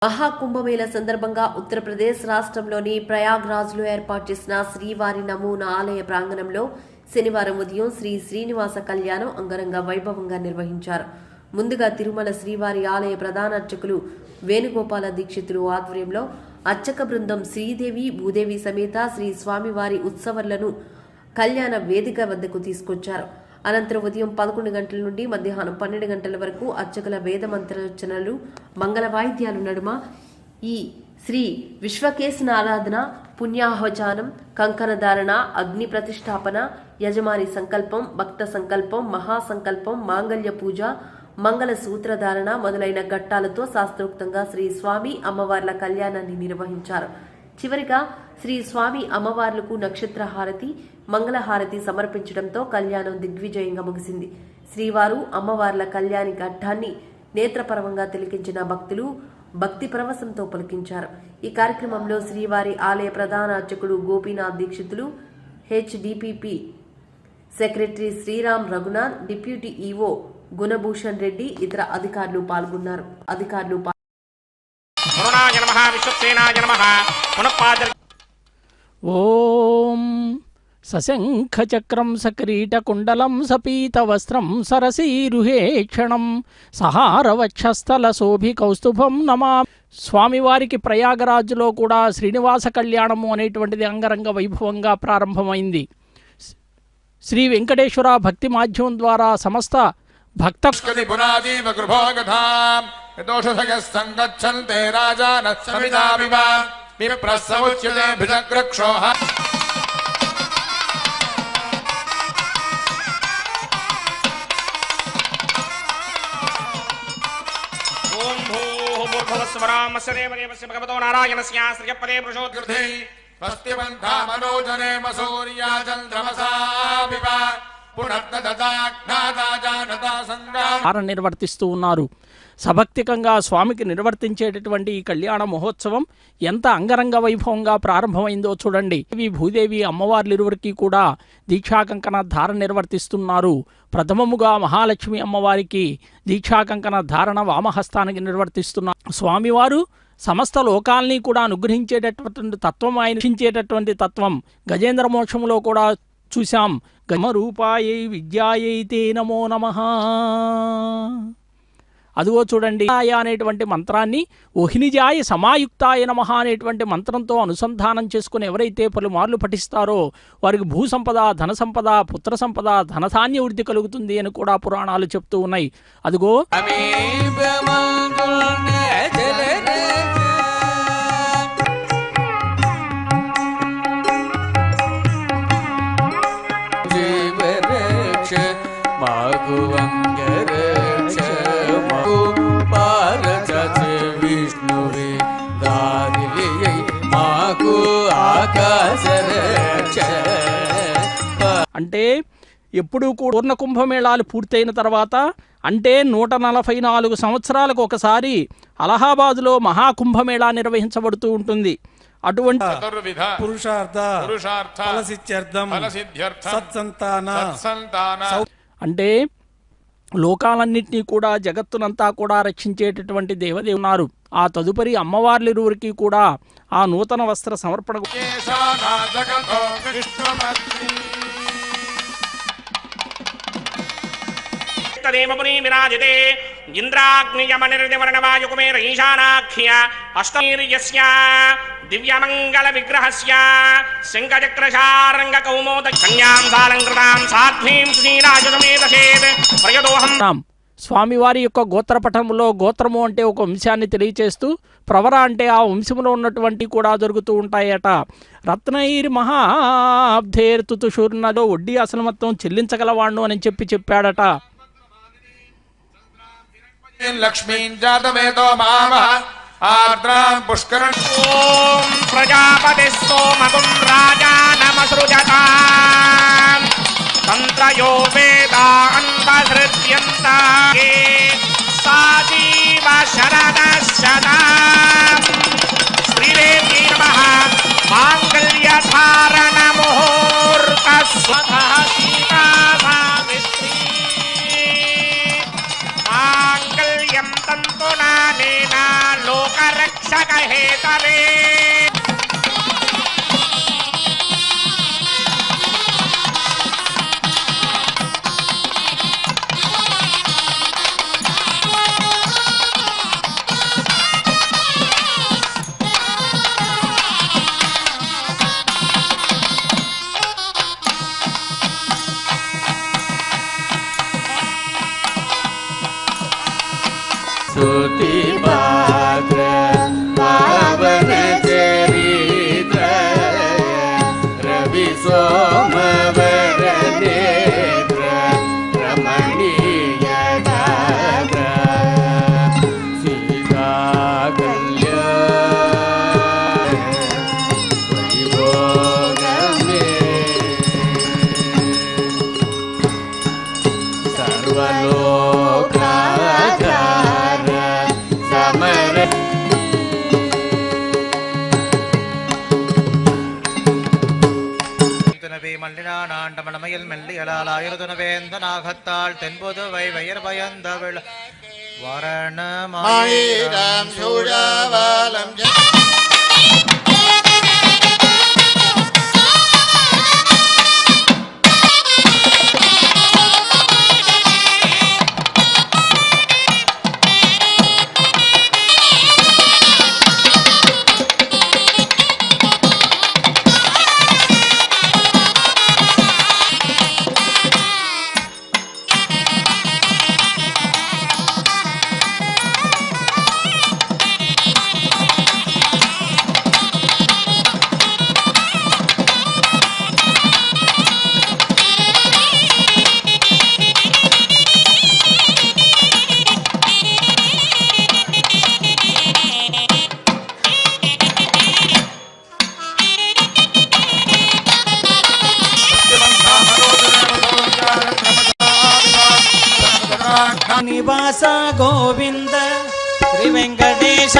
మహాకుంభమేళ సందర్భంగా ఉత్తరప్రదేశ్ రాష్ట్రంలోని ప్రయాగ్రాజ్లో ఏర్పాటు చేసిన శ్రీవారి నమూనా ఆలయ ప్రాంగణంలో శనివారం ఉదయం శ్రీ శ్రీనివాస కళ్యాణం అంగరంగ వైభవంగా నిర్వహించారు. ముందుగా తిరుమల శ్రీవారి ఆలయ ప్రధాన అర్చకులు వేణుగోపాల దీక్షితులు ఆధ్వర్యంలో అర్చక బృందం శ్రీదేవి భూదేవి సమేత శ్రీ స్వామివారి ఉత్సవాలను కళ్యాణ వేదిక వద్దకు తీసుకొచ్చారు. అనంతరం ఉదయం 11 గంటల నుండి మధ్యాహ్నం 12 గంటల వరకు అర్చకుల వేద మంత్రార్చనలు, మంగళ వాయిద్యాల నడుమ ఈ శ్రీ విశ్వకేశన ఆరాధన, పుణ్యాహవచానం, కంకణధారణ, అగ్ని ప్రతిష్టాపన, యజమాని సంకల్పం, భక్త సంకల్పం, మహాసంకల్పం, మాంగళ్య పూజ, మంగళ సూత్రధారణ మొదలైన ఘట్టాలతో శాస్త్రోక్తంగా శ్రీ స్వామి అమ్మవార్ల కళ్యాణాన్ని నిర్వహించారు. చివరిగా శ్రీ స్వామి అమ్మవార్లకు నక్షత్ర హారతి, మంగళహారతి సమర్పించడంతో కళ్యాణం దిగ్విజయంగా ముగిసింది. శ్రీవారు అమ్మవార్ల కళ్యాణి ఘట్టాన్ని నేత్రపరవంగా తిలకించిన భక్తులు భక్తి పరవశంతో పలికించారు. ఈ కార్యక్రమంలో శ్రీవారి ఆలయ ప్రధాన అర్చకుడు Gopinath Dikshitulu, HDPP secretary Sriram Raghunath, deputy EO Gunabhushan Reddy, ఇతర అధికారులు పాల్గొన్నారు. ఓం సశంఖచక్రం సక్రీటకుండలం సపీతవస్త్రం సరసీరుహేక్షణం సహారవక్షస్థల శోభి కౌస్తుభం నమా. స్వామివారికి ప్రయాగరాజులో కూడా శ్రీనివాస కళ్యాణము అనేటువంటిది అంగరంగ వైభవంగా ప్రారంభమైంది. శ్రీ వెంకటేశ్వర భక్తి మాధ్యమం ద్వారా సమస్త భక్త నిర్వర్తిస్తూ ఉన్నారు. సభక్తికంగా స్వామికి నిర్వర్తించేటటువంటి ఈ కళ్యాణ మహోత్సవం ఎంత అంగరంగ వైభవంగా ప్రారంభమైందో చూడండి. భూదేవి అమ్మవార్లిరువురికి కూడా దీక్షాకంకణ ధారణ నిర్వర్తిస్తున్నారు. ప్రథమముగా మహాలక్ష్మి అమ్మవారికి దీక్షాకంకణ ధారణ వామహస్తానికి నిర్వర్తిస్తున్నారు. స్వామివారు సమస్త లోకాల్ని కూడా అనుగ్రహించేటటువంటి తత్వం, ఆయన తత్వం గజేంద్ర మోక్షంలో కూడా చూశాం. గమరూపాయై విద్యాయై తే నమో నమః. అదిగో చూడండి, అనేటువంటి మంత్రాన్ని ఓహినిజాయ సమాయుక్తాయ నమః అనేటువంటి మంత్రంతో అనుసంధానం చేసుకుని ఎవరైతే పలుమార్లు పఠిస్తారో వారికి భూసంపద, ధన సంపద, పుత్ర సంపద, ధనధాన్య వృద్ధి కలుగుతుంది అని కూడా పురాణాలు చెప్తూ ఉన్నాయి. అదిగో అంటే ఎప్పుడూ కూడా పూర్ణ కుంభమేళాలు పూర్తయిన తర్వాత, అంటే 144 సంవత్సరాలకు ఒకసారి అలహాబాదులో మహాకుంభమేళా నిర్వహించబడుతూ ఉంటుంది. అటువంటి అంటే లోకాలన్నింటినీ కూడా, జగత్తునంతా కూడా రక్షించేటటువంటి దేవదేవులు ఉన్నారు. ఆ తదుపరి అమ్మవార్లిరువురికి కూడా ఆ నూతన వస్త్ర సమర్పణ విరాజితే ఇంద్రాగ్నియమనిర్దివర్ణవాయుకుమేర ఈశానాఖ్య అష్టమీర్యస్య దివ్యమంగళ విగ్రహస్య శంఖచక్రశారంగ కౌమోద కన్యాం సాలంకృతాం సాధ్వీం శ్రీరాజసమేతసేత్ ప్రయదోహం. స్వామివారి యొక్క గోత్రపటంలో గోత్రము అంటే ఒక వంశాన్ని తెలియచేస్తూ, ప్రవర అంటే ఆ వంశంలో ఉన్నటువంటి కూడా జరుగుతూ ఉంటాయట. రత్నైర్ మహాబ్ధేర్తుతుషూర్ణలో వడ్డీ అసలు మొత్తం చెల్లించగలవాణ్ణు అని చెప్పాడట. లక్ష్మీం జాతవేదో మామః ఆర్ద్రాం పుష్కరం. ఓం ప్రజాపతి సోమగుం రాజానమసృజతాం తంత్రయో వేదాన్వసృజ్యంత సాజీవ శరదశతాం. శ్రీదేవి నమః. మాంగళ్యధారణ ముహూర్త స్వతః సీతా సావిత్రీ మాంగళ్యం తంతునా నేనా లోకరక్ష महेतले स्तुति पात्र पावन चरित्र रवि सोमवर नेत्र रमणीय गात्र सीता कल्याण वैभोग में सर्वलोकाचार समर துணவே மல்லினாண்டமணமையில் மெல்லியலால் ஆயுர்துணவேந்த நாகத்தாள் தென்பொதுவை வயர் பயந்தவள் மாயிரம் சூழாவலம் నివాస గోవింద శ్రీ వెంకటేశ